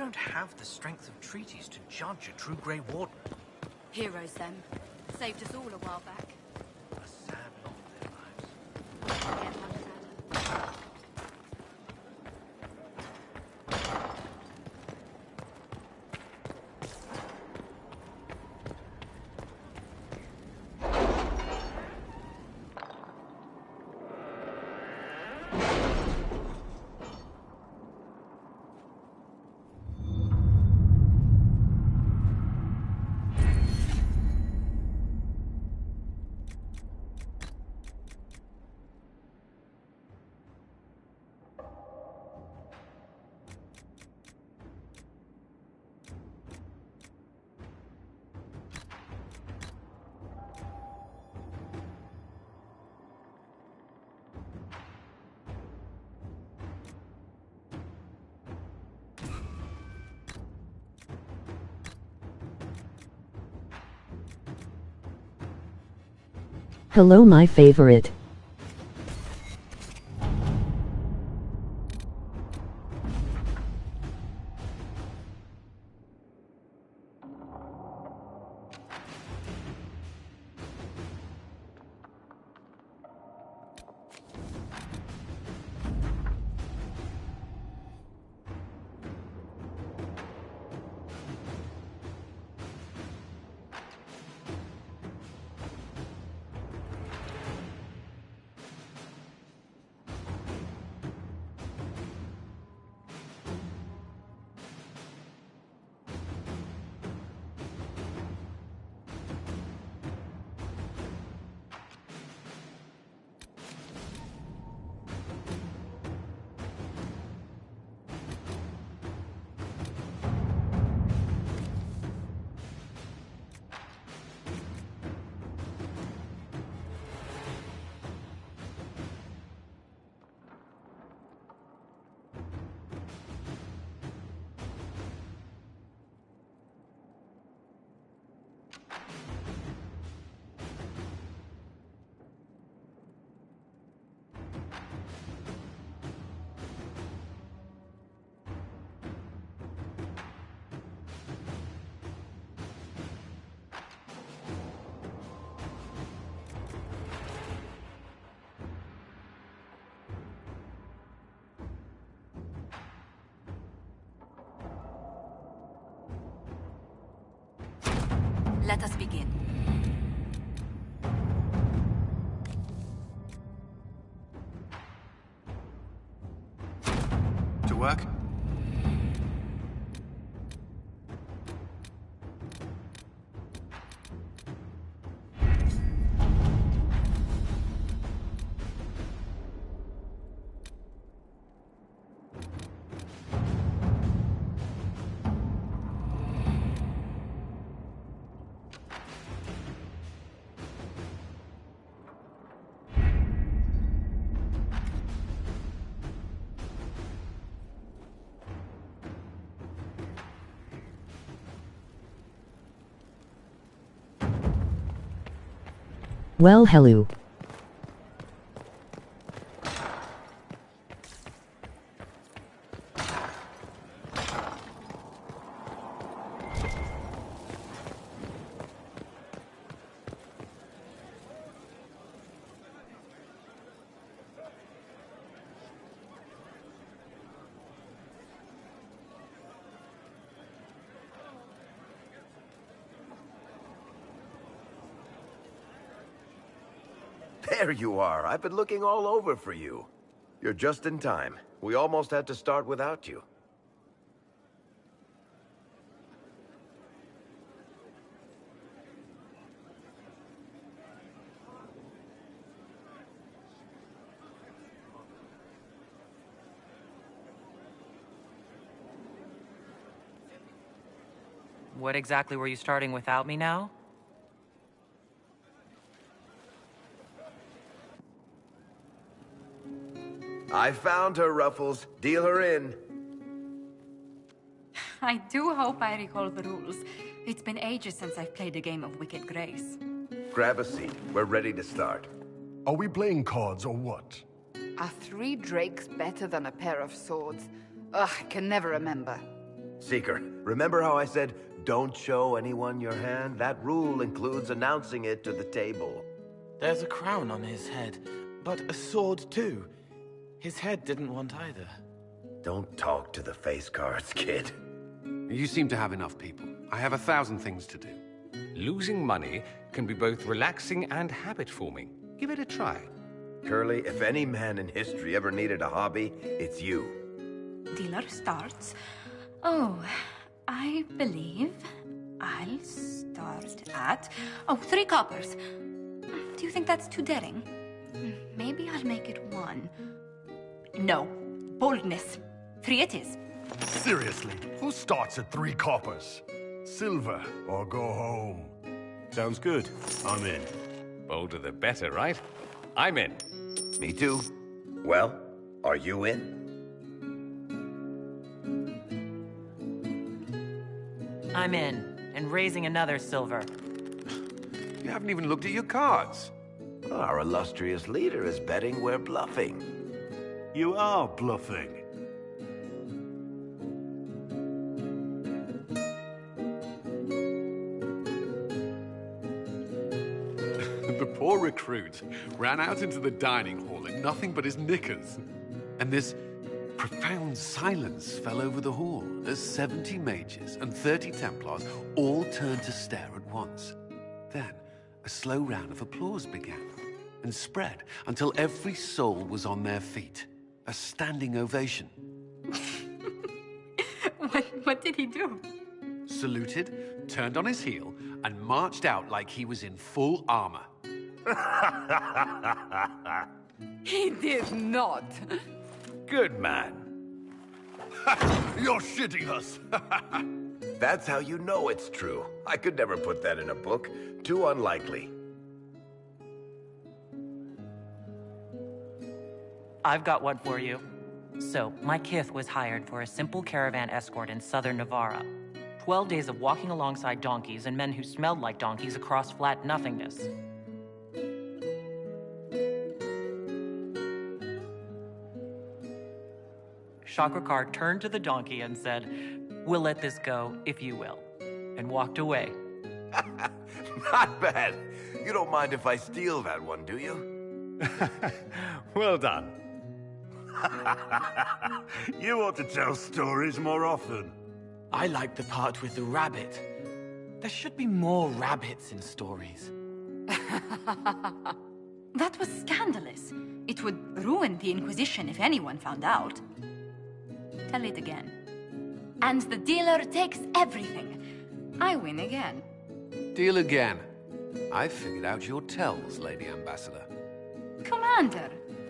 don't have the strength of treaties to judge a true Grey Warden. Heroes, them. Saved us all a while back. A sad lot of their lives. Get much sadder. Hello, my favorite. Let us begin. To work? Well, hello. There you are. I've been looking all over for you. You're just in time. We almost had to start without you. What exactly were you starting without me now? I found her, Ruffles. Deal her in. I do hope I recall the rules. It's been ages since I've played a game of Wicked Grace. Grab a seat. We're ready to start. Are we playing cards or what? Are 3 drakes better than a pair of swords? Ugh, I can never remember. Seeker, remember how I said, don't show anyone your hand? That rule includes announcing it to the table. There's a crown on his head, but a sword too. His head didn't want either. Don't talk to the face cards, kid. You seem to have enough people. I have 1,000 things to do. Losing money can be both relaxing and habit-forming. Give it a try. Curly, if any man in history ever needed a hobby, it's you. Dealer starts. Oh, I believe I'll start at... Oh, 3 coppers. Do you think that's too daring? Maybe I'll make it 1. No. Boldness. 3 it is. Seriously, who starts at 3 coppers? Silver or go home? Sounds good. I'm in. Bolder the better, right? I'm in. Me too. Well, are you in? I'm in, and raising another silver. You haven't even looked at your cards. Our illustrious leader is betting we're bluffing. You are bluffing. The poor recruit ran out into the dining hall in nothing but his knickers. And this profound silence fell over the hall as 70 mages and 30 Templars all turned to stare at once. Then, a slow round of applause began and spread until every soul was on their feet. A standing ovation. What did he do? Saluted, turned on his heel, and marched out like he was in full armor. He did not. Good man. You're shitting us! That's how you know it's true. I could never put that in a book. Too unlikely. I've got one for you. So, my kith was hired for a simple caravan escort in southern Navarra. 12 days of walking alongside donkeys and men who smelled like donkeys across flat nothingness. Shakrakar turned to the donkey and said, "We'll let this go, if you will," and walked away. Not bad. You don't mind if I steal that one, do you? Well done. You ought to tell stories more often. I like the part with the rabbit. There should be more rabbits in stories. That was scandalous. It would ruin the Inquisition if anyone found out. Tell it again. And the dealer takes everything. I win again. Deal again. I figured out your tells, Lady Ambassador. Commander,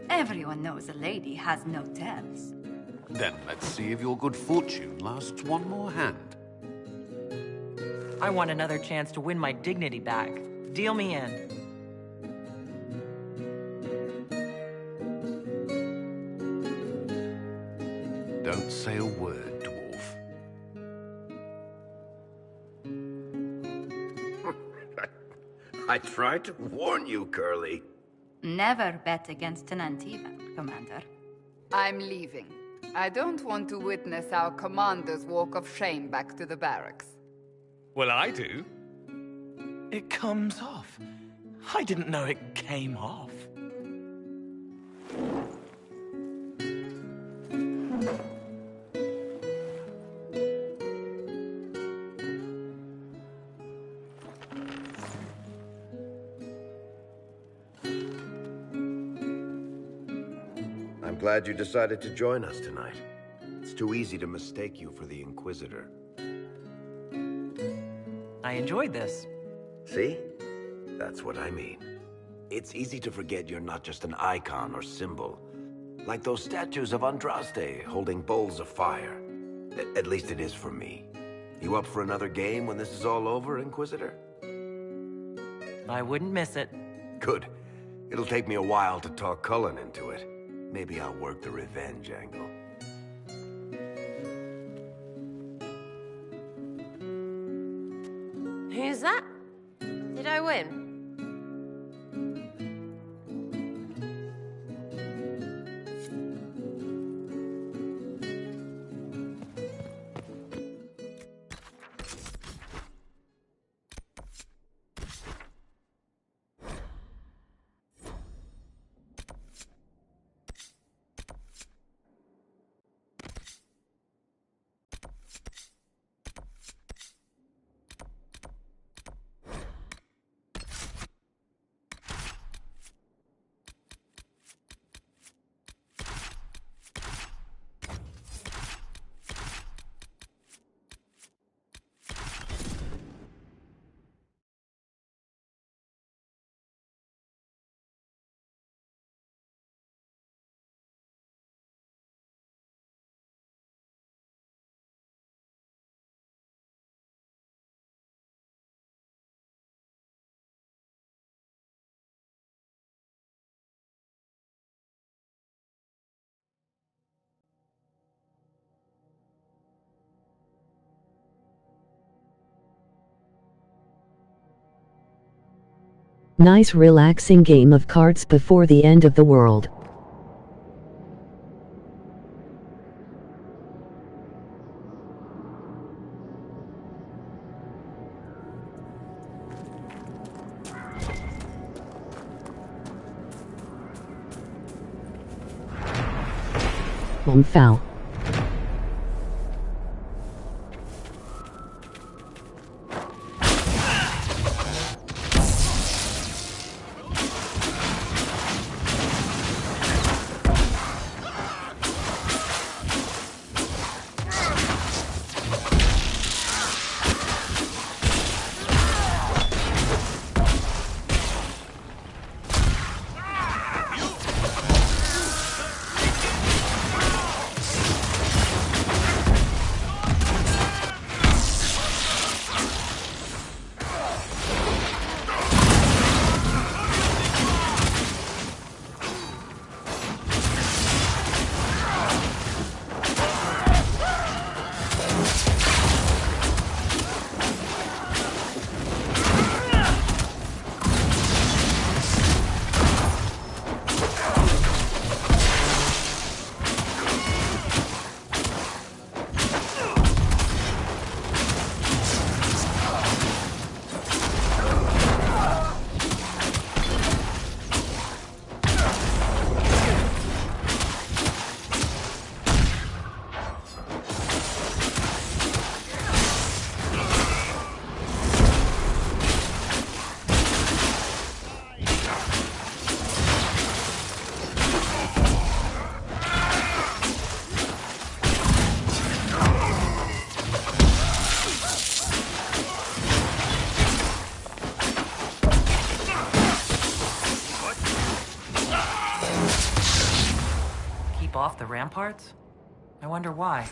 everyone knows a lady has no tells. Then let's see if your good fortune lasts one more hand. I want another chance to win my dignity back. Deal me in. Don't say a word, dwarf. I tried to warn you, Curly. Never bet against an Antivan, Commander. I'm leaving. I don't want to witness our commander's walk of shame back to the barracks. Well, I do. It comes off. I didn't know it came off. I'm glad you decided to join us tonight. It's too easy to mistake you for the Inquisitor. I enjoyed this. See? That's what I mean. It's easy to forget you're not just an icon or symbol. Like those statues of Andraste holding bowls of fire. At least it is for me. You up for another game when this is all over, Inquisitor? I wouldn't miss it. Good. It'll take me a while to talk Cullen into it. Maybe I'll work the revenge angle. Who's that? Did I win? Nice relaxing game of cards before the end of the world. Foul. Off the ramparts? I wonder why.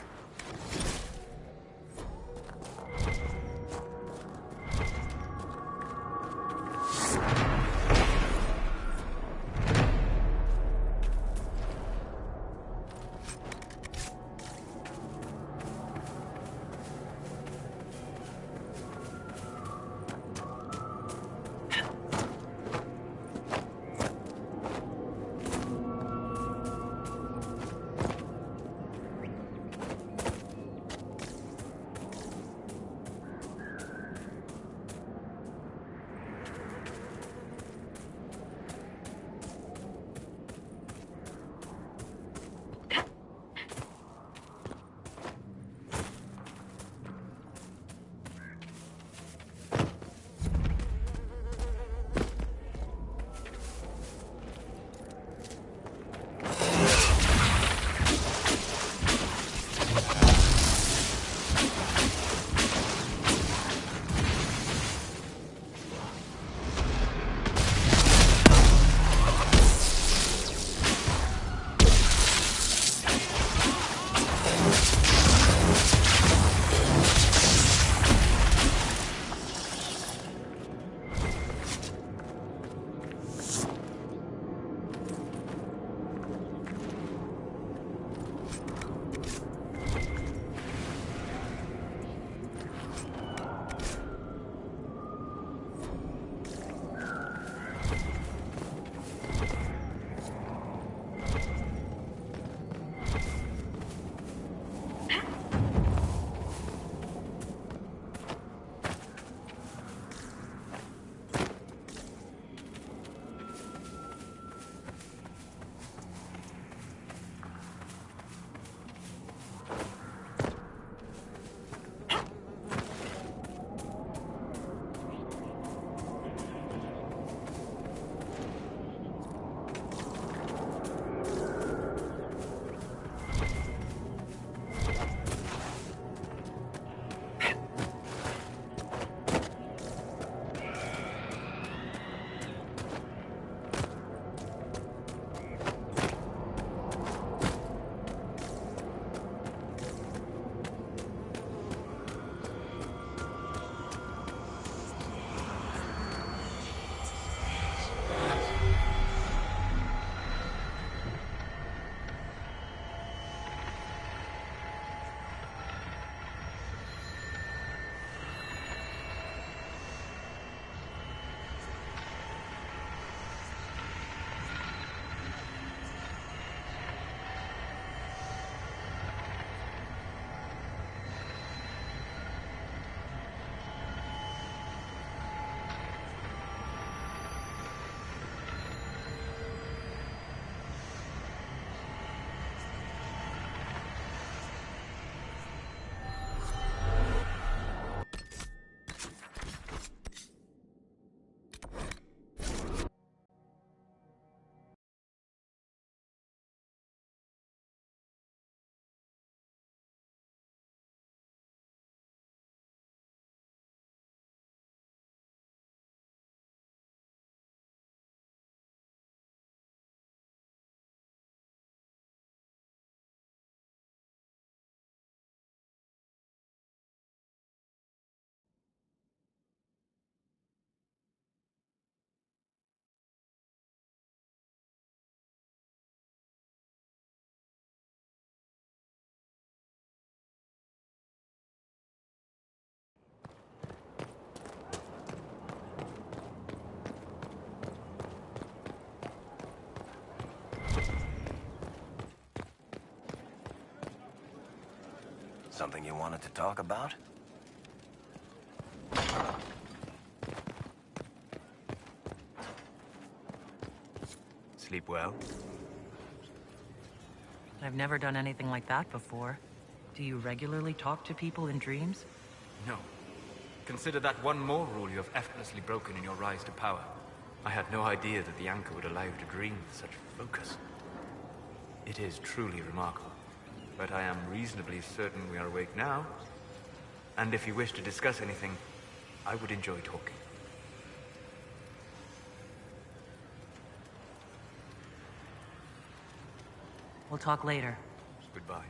Something you wanted to talk about? Sleep well? I've never done anything like that before. Do you regularly talk to people in dreams? No. Consider that one more rule you have effortlessly broken in your rise to power. I had no idea that the anchor would allow you to dream with such focus. It is truly remarkable. But I am reasonably certain we are awake now. And if you wish to discuss anything, I would enjoy talking. We'll talk later. Goodbye.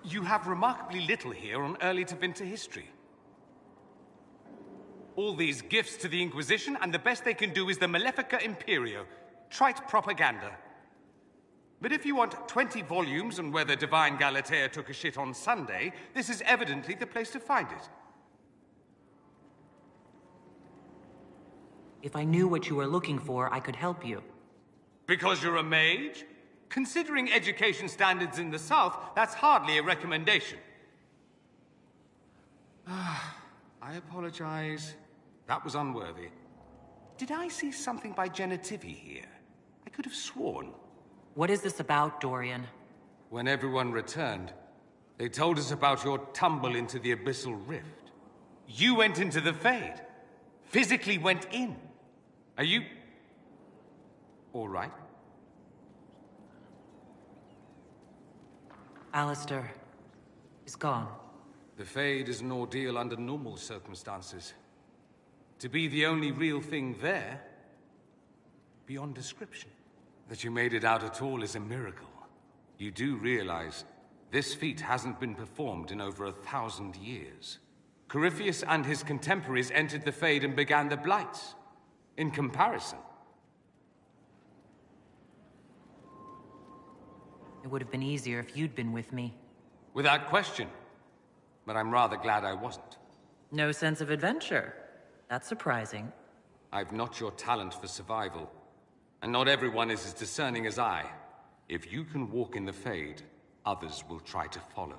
You have remarkably little here on early to winter history. All these gifts to the Inquisition, and the best they can do is the Malefica Imperio. Trite propaganda. But if you want 20 volumes on whether Divine Galatea took a shit on Sunday, this is evidently the place to find it. If I knew what you were looking for, I could help you. Because you're a mage? Considering education standards in the South, that's hardly a recommendation. I apologize. That was unworthy. Did I see something by Genitivi here? I could have sworn. What is this about, Dorian? When everyone returned, they told us about your tumble into the Abyssal Rift. You went into the Fade. Physically went in. Are you... all right? Alistair is gone. The Fade is an ordeal under normal circumstances. To be the only real thing there, beyond description. That you made it out at all is a miracle. You do realize this feat hasn't been performed in over 1,000 years. Corypheus and his contemporaries entered the Fade and began the Blights. In comparison, it would have been easier if you'd been with me. without question. But I'm rather glad I wasn't. No sense of adventure. That's surprising. I've not your talent for survival. And not everyone is as discerning as I. If you can walk in the Fade, others will try to follow.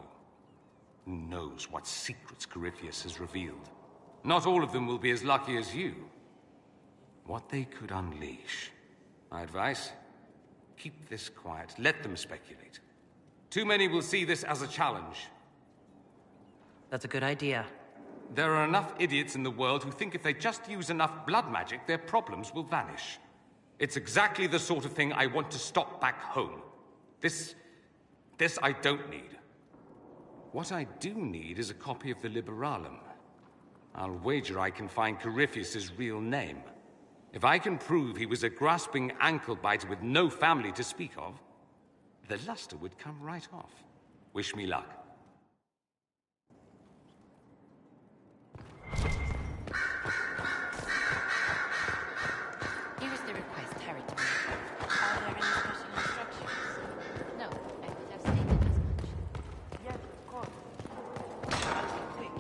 Who knows what secrets Corypheus has revealed? Not all of them will be as lucky as you. What they could unleash. My advice? Keep this quiet. Let them speculate. Too many will see this as a challenge. That's a good idea. There are enough idiots in the world who think if they just use enough blood magic, their problems will vanish. It's exactly the sort of thing I want to stop back home. This I don't need. What I do need is a copy of the Liberalum. I'll wager I can find Corypheus's real name. If I can prove he was a grasping ankle-biter with no family to speak of, the luster would come right off. Wish me luck. Here is the request Harry to make. Are there any special instructions? No, I would have stated as much. Yes, of course. Quick.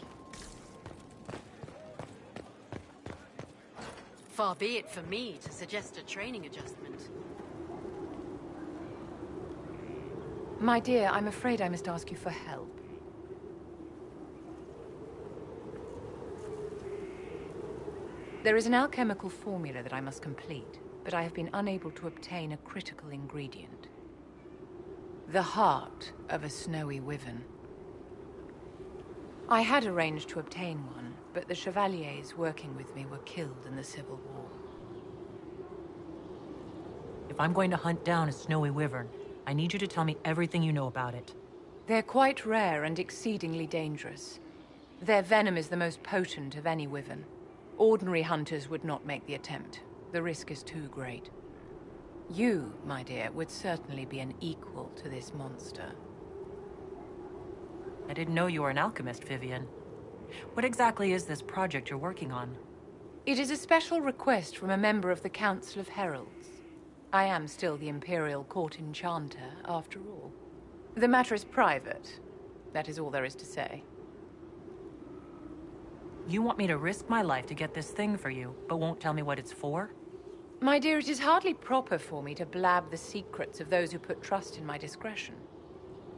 Far be it for me to suggest a training adjustment. My dear, I'm afraid I must ask you for help. There is an alchemical formula that I must complete, but I have been unable to obtain a critical ingredient. The heart of a snowy wyvern. I had arranged to obtain one, but the chevaliers working with me were killed in the Civil War. If I'm going to hunt down a snowy wyvern, I need you to tell me everything you know about it. They're quite rare and exceedingly dangerous. Their venom is the most potent of any wyvern. Ordinary hunters would not make the attempt. The risk is too great. You, my dear, would certainly be an equal to this monster. I didn't know you were an alchemist, Vivian. What exactly is this project you're working on? It is a special request from a member of the Council of Heralds. I am still the Imperial Court Enchanter, after all. The matter is private. That is all there is to say. You want me to risk my life to get this thing for you, but won't tell me what it's for? My dear, it is hardly proper for me to blab the secrets of those who put trust in my discretion.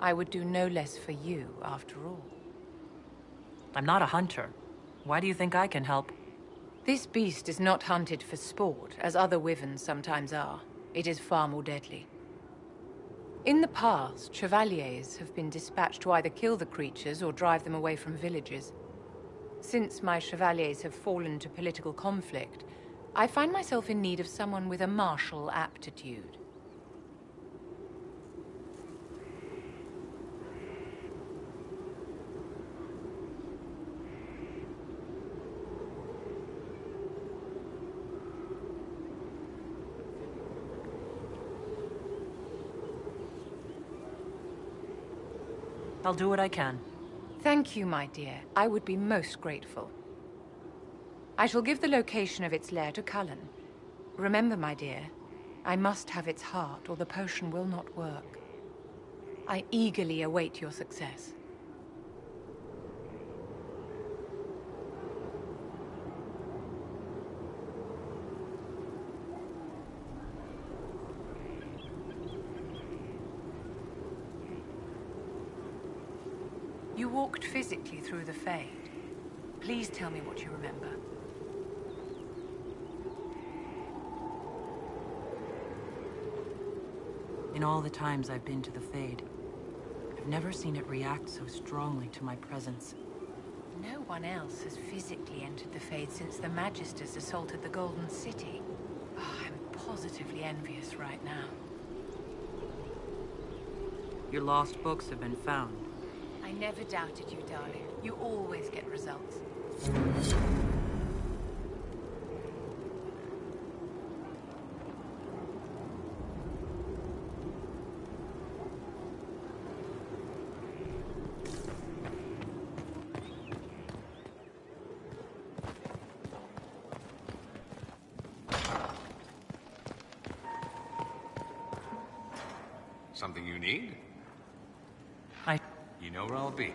I would do no less for you, after all. I'm not a hunter. Why do you think I can help? This beast is not hunted for sport, as other wyverns sometimes are. It is far more deadly. In the past, chevaliers have been dispatched to either kill the creatures or drive them away from villages. Since my chevaliers have fallen to political conflict, I find myself in need of someone with a martial aptitude. I'll do what I can. Thank you, my dear. I would be most grateful. I shall give the location of its lair to Cullen. Remember, my dear, I must have its heart, or the potion will not work. I eagerly await your success. You walked physically through the Fade. Please tell me what you remember. In all the times I've been to the Fade, I've never seen it react so strongly to my presence. No one else has physically entered the Fade since the Magisters assaulted the Golden City. Oh, I'm positively envious right now. Your lost books have been found. I never doubted you, darling. You always get results. Something you need? I... You know where I'll be.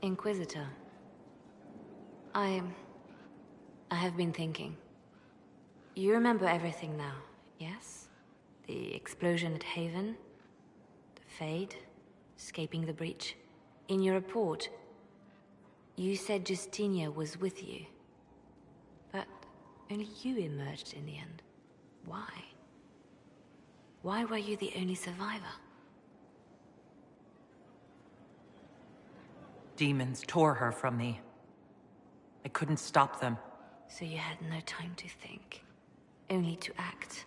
Inquisitor. I have been thinking. You remember everything now, yes? The explosion at Haven, the Fade, escaping the breach. In your report, you said Justinia was with you. But only you emerged in the end. Why? Why were you the only survivor? Demons tore her from me. I couldn't stop them. So you had no time to think, only to act.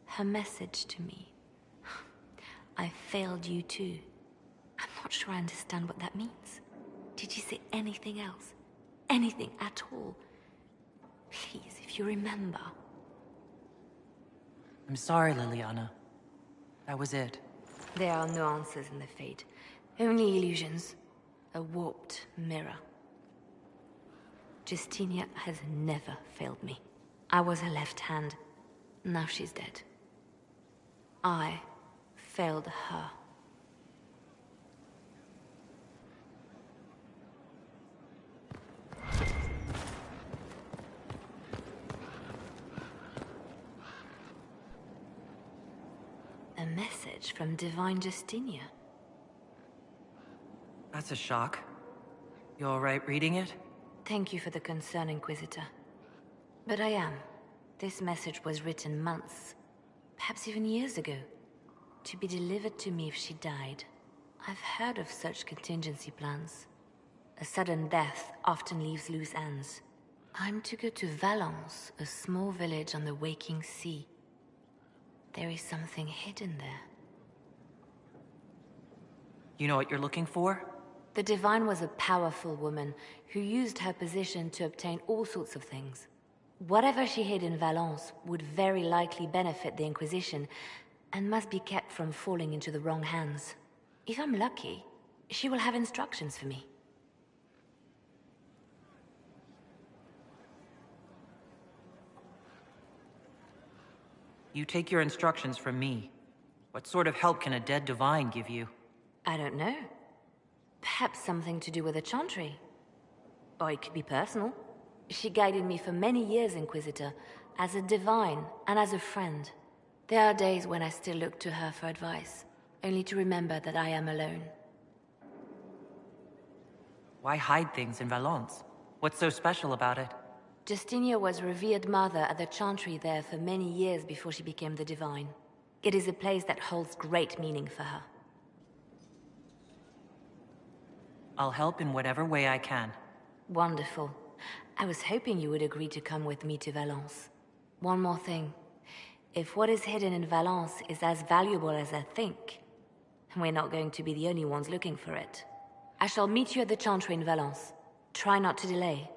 Her message to me. I failed you too. I'm not sure I understand what that means. Did you say anything else? Anything at all? Please, if you remember. I'm sorry, Liliana. That was it. There are no answers in the Fate. Only illusions. A warped mirror. Justinia has never failed me. I was her left hand. Now she's dead. I failed her. A message from Divine Justinia. That's a shock. You all right reading it? Thank you for the concern, Inquisitor. But I am. This message was written months, perhaps even years ago, to be delivered to me if she died. I've heard of such contingency plans. A sudden death often leaves loose ends. I'm to go to Valence, a small village on the waking sea. There is something hidden there. You know what you're looking for? The Divine was a powerful woman who used her position to obtain all sorts of things. Whatever she hid in Valence would very likely benefit the Inquisition and must be kept from falling into the wrong hands. If I'm lucky, she will have instructions for me. You take your instructions from me. What sort of help can a dead divine give you? I don't know. Perhaps something to do with the Chantry. Or it could be personal. She guided me for many years, Inquisitor, as a divine and as a friend. There are days when I still look to her for advice, only to remember that I am alone. Why hide things in Valence? What's so special about it? Justinia was revered mother at the Chantry there for many years before she became the Divine. It is a place that holds great meaning for her. I'll help in whatever way I can. Wonderful. I was hoping you would agree to come with me to Valence. One more thing. If what is hidden in Valence is as valuable as I think, we're not going to be the only ones looking for it. I shall meet you at the Chantry in Valence. Try not to delay.